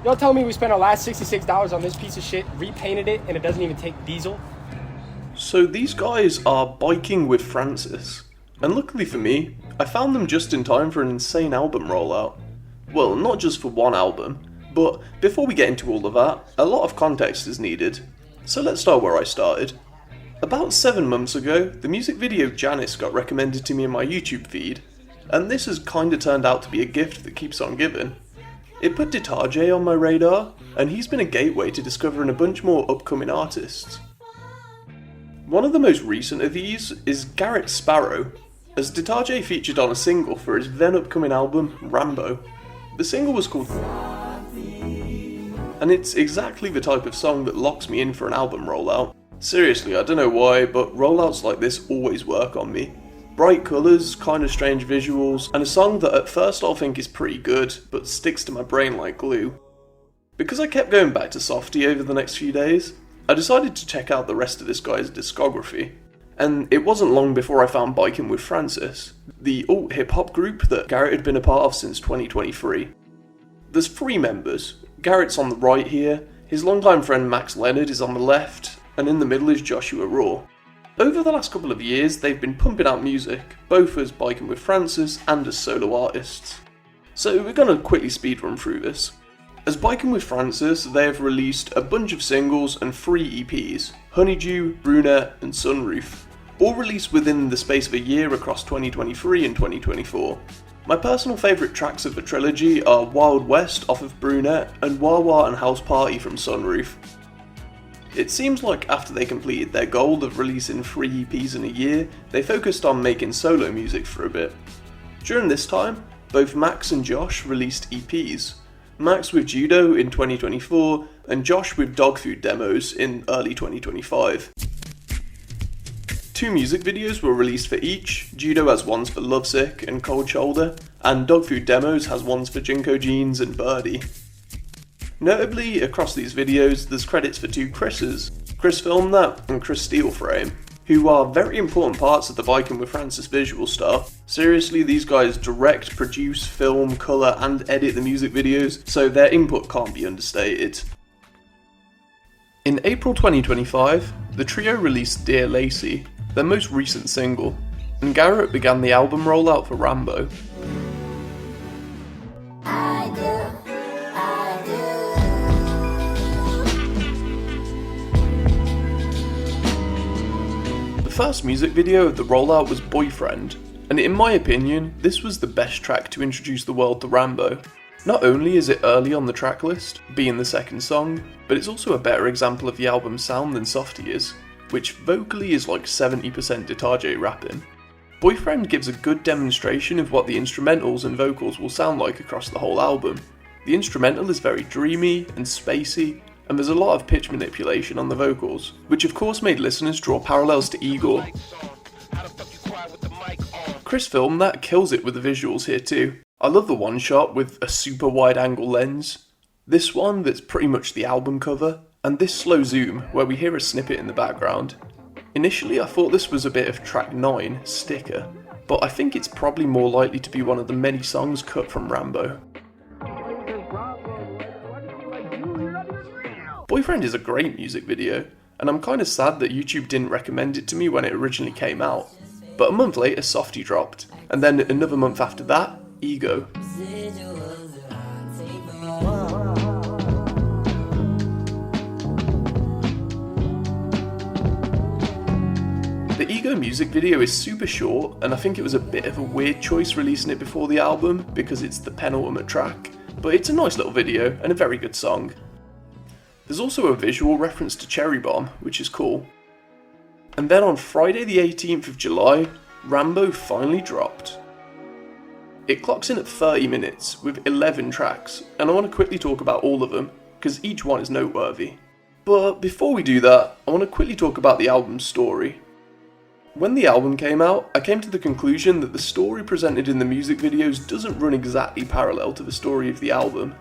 Y'all tell me we spent our last $66 on this piece of shit, repainted it, and it doesn't even take diesel? So these guys are biking with Francis, and luckily for me, I found them just in time for an insane album rollout. Well, not just for one album, but before we get into all of that, a lot of context is needed. So let's start where I started. About 7 months ago, the music video Janice got recommended to me in my YouTube feed, and this has kinda turned out to be a gift that keeps on giving. It put detahjae on my radar, and he's been a gateway to discovering a bunch more upcoming artists. One of the most recent of these is Garrett Sparrow, as detahjae featured on a single for his then upcoming album, Rambo. The single was called Softie, and it's exactly the type of song that locks me in for an album rollout. Seriously, I don't know why, but rollouts like this always work on me. Bright colours, kinda strange visuals, and a song that at first I'll think is pretty good, but sticks to my brain like glue. Because I kept going back to Softie over the next few days, I decided to check out the rest of this guy's discography. And it wasn't long before I found Biking with Francis, the alt hip-hop group that Garrett had been a part of since 2023. There's 3 members. Garrett's on the right here, his longtime friend Max Leonard is on the left, and in the middle is Joshua Raw. Over the last couple of years, they've been pumping out music, both as Biking with Francis and as solo artists. So we're going to quickly speedrun through this. As Biking with Francis, they have released a bunch of singles and 3 EPs, Honeydew, Brunette and Sunroof, all released within the space of a year across 2023 and 2024. My personal favourite tracks of the trilogy are Wild West off of Brunette and Wawa and House Party from Sunroof. It seems like after they completed their goal of releasing 3 EPs in a year, they focused on making solo music for a bit. During this time, both Max and Josh released EPs, Max with Judo in 2024 and Josh with Dog Food Demos in early 2025. 2 music videos were released for each. Judo has ones for Lovesick and Cold Shoulder, and Dog Food Demos has ones for Jinko Jeans and Birdie. Notably, across these videos, there's credits for 2 Chris's, Chris Filmed That and Chris Steelframe, who are very important parts of the Biking with Francis visual stuff. Seriously, these guys direct, produce, film, colour and edit the music videos, so their input can't be understated. In April 2025, the trio released Dear Lacey, their most recent single, and Garrett began the album rollout for Rambo. The first music video of the rollout was Boyfriend, and in my opinion, this was the best track to introduce the world to Rambo. Not only is it early on the track list, being the second song, but it's also a better example of the album's sound than Softie is, which vocally is like 70% detahjae rapping. Boyfriend gives a good demonstration of what the instrumentals and vocals will sound like across the whole album. The instrumental is very dreamy and spacey, and there's a lot of pitch manipulation on the vocals, which of course made listeners draw parallels to Igor. Chris Filmed That kills it with the visuals here too. I love the one shot with a super wide angle lens, this one that's pretty much the album cover, and this slow zoom where we hear a snippet in the background. Initially I thought this was a bit of track 9, Sticker, but I think it's probably more likely to be one of the many songs cut from Rambo. Boyfriend is a great music video, and I'm kinda sad that YouTube didn't recommend it to me when it originally came out. But a month later Softie dropped, and then another month after that, Ego. The Ego music video is super short, and I think it was a bit of a weird choice releasing it before the album because it's the penultimate track, but it's a nice little video and a very good song. There's also a visual reference to Cherry Bomb, which is cool. And then on Friday the 18th of July, Rambo finally dropped. It clocks in at 30 minutes with 11 tracks, and I want to quickly talk about all of them, because each one is noteworthy. But before we do that, I want to quickly talk about the album's story. When the album came out, I came to the conclusion that the story presented in the music videos doesn't run exactly parallel to the story of the album.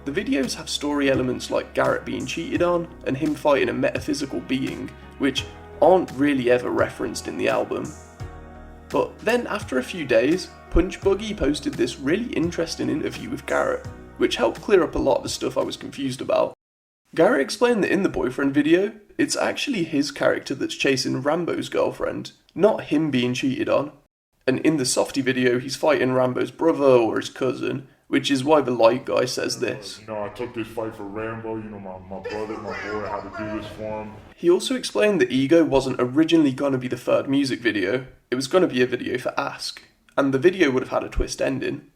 The videos have story elements like Garrett being cheated on and him fighting a metaphysical being, which aren't really ever referenced in the album. But then after a few days, Punch Buggy posted this really interesting interview with Garrett, which helped clear up a lot of the stuff I was confused about. Garrett explained that in the boyfriend video, it's actually his character that's chasing Rambo's girlfriend, not him being cheated on. And in the Softie video, he's fighting Rambo's brother or his cousin, which is why the light guy says this. I took this fight for Rambo, my brother, my boy, I had to do this for him. He also explained that Ego wasn't originally going to be the third music video, it was going to be a video for Ask, and the video would have had a twist ending.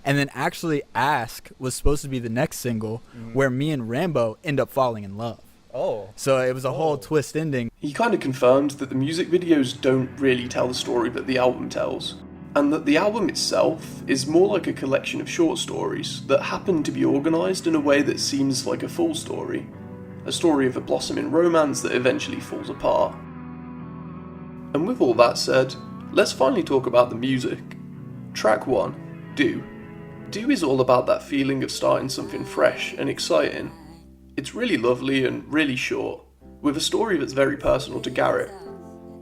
And then actually Ask was supposed to be the next single where me and Rambo end up falling in love. Oh. So it was a whole twist ending. He kind of confirmed that the music videos don't really tell the story that the album tells, and that the album itself is more like a collection of short stories that happen to be organised in a way that seems like a full story. A story of a blossoming romance that eventually falls apart. And with all that said, let's finally talk about the music. Track 1, Do. Do is all about that feeling of starting something fresh and exciting. It's really lovely and really short, with a story that's very personal to Garrett.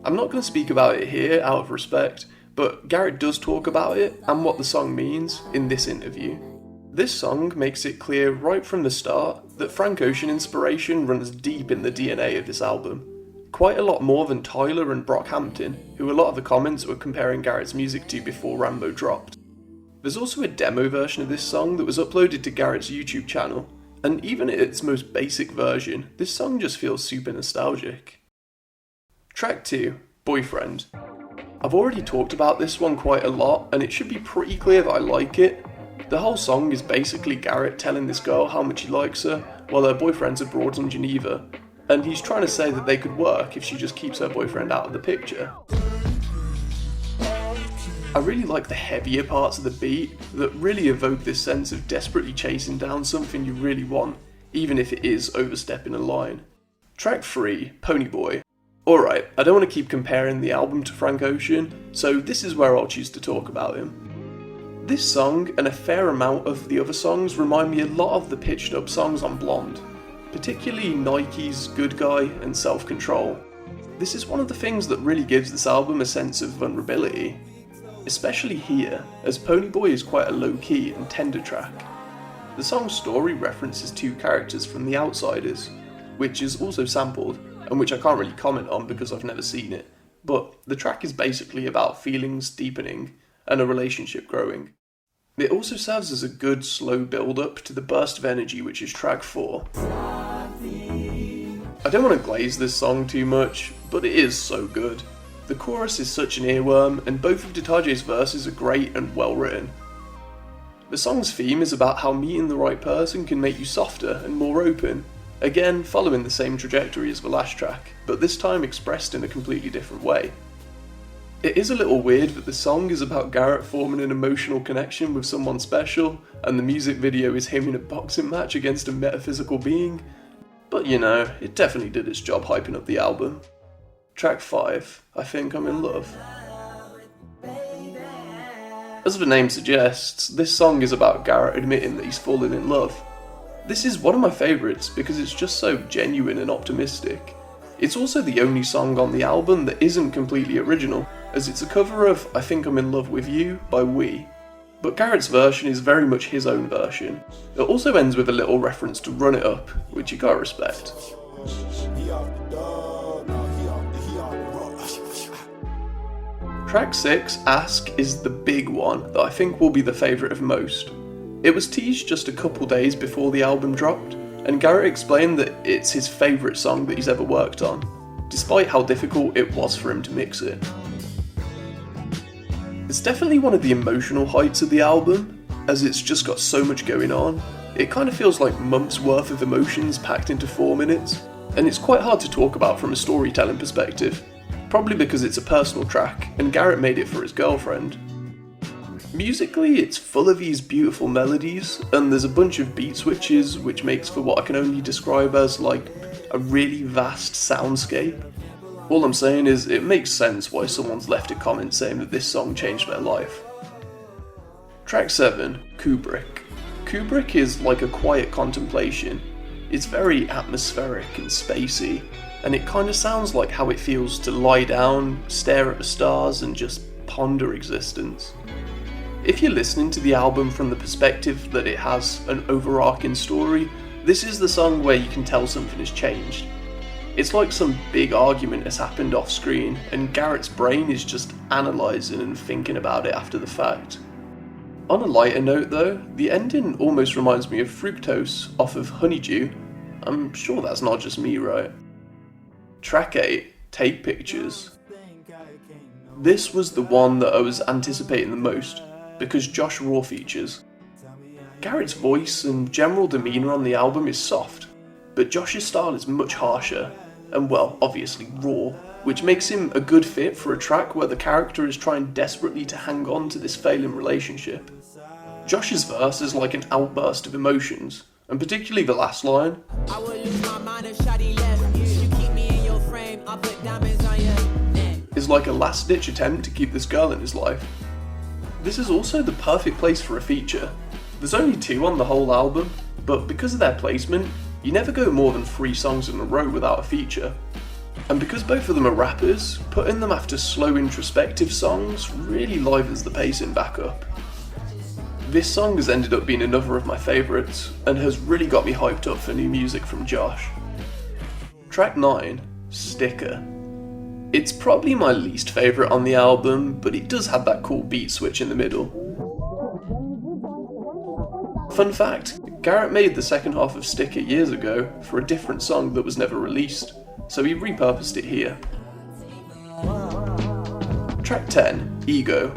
I'm not going to speak about it here out of respect, but Garrett does talk about it and what the song means in this interview. This song makes it clear right from the start that Frank Ocean inspiration runs deep in the DNA of this album. Quite a lot more than Tyler and Brockhampton, who a lot of the comments were comparing Garrett's music to before Rambo dropped. There's also a demo version of this song that was uploaded to Garrett's YouTube channel, and even at its most basic version, this song just feels super nostalgic. Track 2, Boyfriend. I've already talked about this one quite a lot, and it should be pretty clear that I like it. The whole song is basically Garrett telling this girl how much he likes her, while her boyfriend's abroad in Geneva, and he's trying to say that they could work if she just keeps her boyfriend out of the picture. I really like the heavier parts of the beat that really evoke this sense of desperately chasing down something you really want, even if it is overstepping a line. Track 3, Ponyboy. Alright, I don't want to keep comparing the album to Frank Ocean, so this is where I'll choose to talk about him. This song and a fair amount of the other songs remind me a lot of the pitched up songs on Blonde, particularly Nike's Good Guy and Self Control. This is one of the things that really gives this album a sense of vulnerability. Especially here, as Ponyboy is quite a low-key and tender track. The song's story references two characters from The Outsiders, which is also sampled, and which I can't really comment on because I've never seen it, but the track is basically about feelings deepening and a relationship growing. It also serves as a good slow build-up to the burst of energy which is track 4. I don't want to glaze this song too much, but it is so good. The chorus is such an earworm, and both of detahjae's verses are great and well written. The song's theme is about how meeting the right person can make you softer and more open, again following the same trajectory as the last track, but this time expressed in a completely different way. It is a little weird that the song is about Garrett forming an emotional connection with someone special, and the music video is him in a boxing match against a metaphysical being, but it definitely did its job hyping up the album. Track 5, I Think I'm in Love. As the name suggests, this song is about Garrett admitting that he's fallen in love. This is one of my favourites because it's just so genuine and optimistic. It's also the only song on the album that isn't completely original, as it's a cover of I Think I'm in Love with You by We. But Garrett's version is very much his own version. It also ends with a little reference to Run It Up, which you gotta respect. Track 6, Ask, is the big one that I think will be the favourite of most. It was teased just a couple days before the album dropped, and Garrett explained that it's his favourite song that he's ever worked on, despite how difficult it was for him to mix it. It's definitely one of the emotional heights of the album, as it's just got so much going on. It kind of feels like months worth of emotions packed into 4 minutes, and it's quite hard to talk about from a storytelling perspective, probably because it's a personal track, and Garrett made it for his girlfriend. Musically, it's full of these beautiful melodies, and there's a bunch of beat switches, which makes for what I can only describe as like a really vast soundscape. All I'm saying is, it makes sense why someone's left a comment saying that this song changed their life. Track 7, Kubrick. Kubrick is like a quiet contemplation. It's very atmospheric and spacey, and it kind of sounds like how it feels to lie down, stare at the stars, and just ponder existence. If you're listening to the album from the perspective that it has an overarching story, this is the song where you can tell something has changed. It's like some big argument has happened off screen and Garrett's brain is just analysing and thinking about it after the fact. On a lighter note though, the ending almost reminds me of Fructose off of Honeydew. I'm sure that's not just me, right? Track 8, Take Pictures. This was the one that I was anticipating the most, because Josh Raw features. Garrett's voice and general demeanour on the album is soft, but Josh's style is much harsher, and well, obviously raw, which makes him a good fit for a track where the character is trying desperately to hang on to this failing relationship. Josh's verse is like an outburst of emotions, and particularly the last line. I will lose my mind if Shawty left. You keep me in your frame, I'll put diamonds on your neck. Is like a last-ditch attempt to keep this girl in his life. This is also the perfect place for a feature. There's only 2 on the whole album, but because of their placement, you never go more than 3 songs in a row without a feature. And because both of them are rappers, putting them after slow introspective songs really livens the pacing back up. This song has ended up being another of my favourites, and has really got me hyped up for new music from Josh. Track 9, Sticker. It's probably my least favourite on the album, but it does have that cool beat switch in the middle. Fun fact, Garrett made the second half of Sticker years ago for a different song that was never released, so he repurposed it here. Track 10, Ego.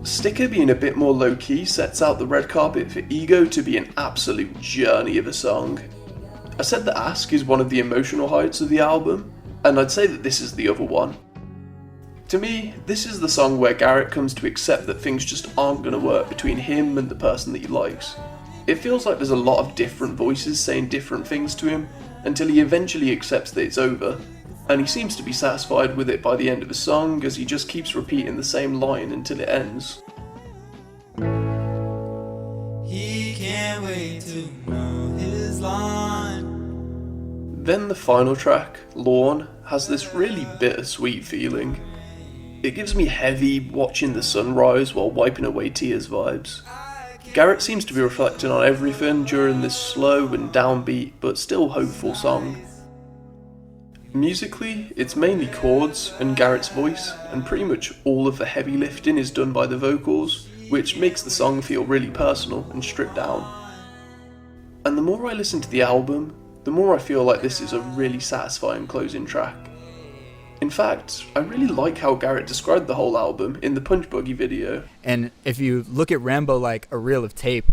Sticker being a bit more low-key sets out the red carpet for Ego to be an absolute journey of a song. I said that Ask is one of the emotional heights of the album, and I'd say that this is the other one. To me, this is the song where Garrett comes to accept that things just aren't going to work between him and the person that he likes. It feels like there's a lot of different voices saying different things to him, until he eventually accepts that it's over, and he seems to be satisfied with it by the end of the song as he just keeps repeating the same line until it ends. He can't wait to know his line. Then the final track, Lawn, has this really bittersweet feeling. It gives me heavy watching the sunrise while wiping away tears vibes. Garrett seems to be reflecting on everything during this slow and downbeat but still hopeful song. Musically, it's mainly chords and Garrett's voice, and pretty much all of the heavy lifting is done by the vocals, which makes the song feel really personal and stripped down. And the more I listen to the album, the more I feel like this is a really satisfying closing track. In fact, I really like how Garrett described the whole album in the Punch Buggy video. And if you look at Rambo like a reel of tape,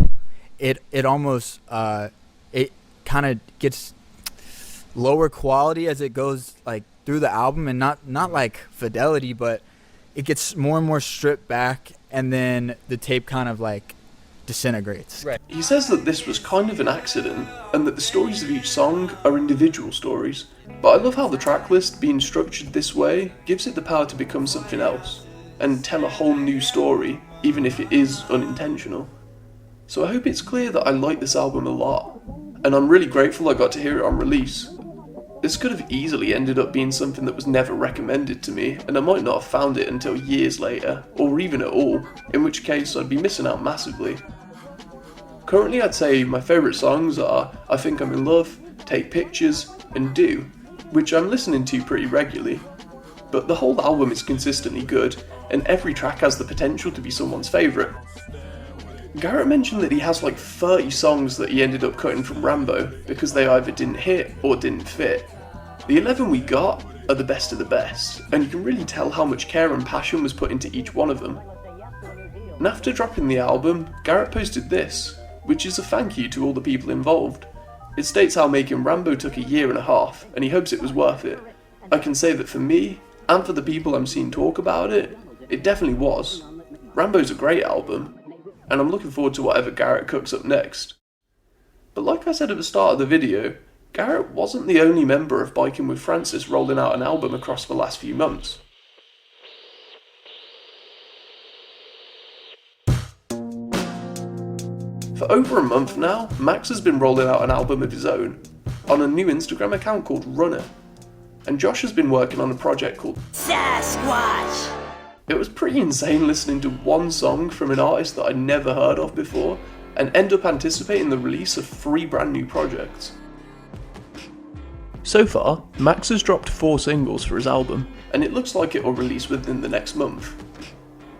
it almost it kind of gets lower quality as it goes like through the album, and not like fidelity, but it gets more and more stripped back, and then the tape kind of like disintegrates. Right. He says that this was kind of an accident, and that the stories of each song are individual stories, but I love how the track list being structured this way gives it the power to become something else, and tell a whole new story, even if it is unintentional. So I hope it's clear that I like this album a lot, and I'm really grateful I got to hear it on release. This could have easily ended up being something that was never recommended to me, and I might not have found it until years later, or even at all, in which case I'd be missing out massively. Currently I'd say my favourite songs are I Think I'm in Love, Take Pictures, and Do, which I'm listening to pretty regularly. But the whole album is consistently good, and every track has the potential to be someone's favourite. Garrett mentioned that he has like 30 songs that he ended up cutting from Rambo because they either didn't hit or didn't fit. The 11 we got are the best of the best, and you can really tell how much care and passion was put into each one of them. And after dropping the album, Garrett posted this, which is a thank you to all the people involved. It states how making Rambo took a year and a half, and he hopes it was worth it. I can say that for me, and for the people I'm seeing talk about it, it definitely was. Rambo's a great album, and I'm looking forward to whatever Garrett cooks up next. But like I said at the start of the video, Garrett wasn't the only member of Biking with Francis rolling out an album across the last few months. For over a month now, Max has been rolling out an album of his own, on a new Instagram account called Runner, and Josh has been working on a project called Sasquatch. It was pretty insane listening to one song from an artist that I'd never heard of before, and end up anticipating the release of 3 brand new projects. So far, Max has dropped 4 singles for his album, and it looks like it will release within the next month.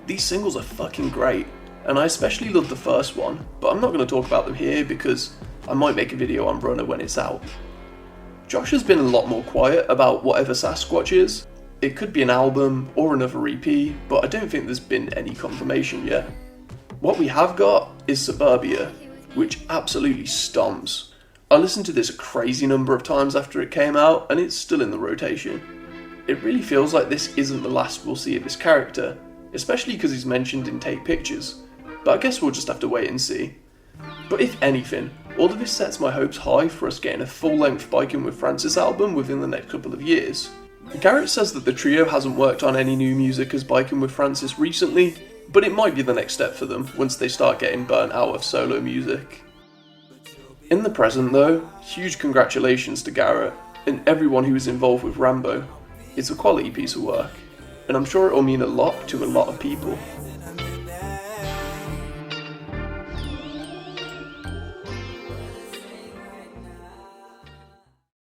These singles are fucking great, and I especially love the first one, but I'm not going to talk about them here because I might make a video on Runner when it's out. Josh has been a lot more quiet about whatever Sasquatch is. It could be an album or another EP, but I don't think there's been any confirmation yet. What we have got is Suburbia, which absolutely stomps. I listened to this a crazy number of times after it came out, and it's still in the rotation. It really feels like this isn't the last we'll see of this character, especially because he's mentioned in Take Pictures, but I guess we'll just have to wait and see. But if anything, all of this sets my hopes high for us getting a full-length Biking with Francis album within the next couple of years. Garrett says that the trio hasn't worked on any new music as Biking with Francis recently, but it might be the next step for them once they start getting burnt out of solo music. In the present though, huge congratulations to Garrett and everyone who was involved with Rambo. It's a quality piece of work, and I'm sure it will mean a lot to a lot of people.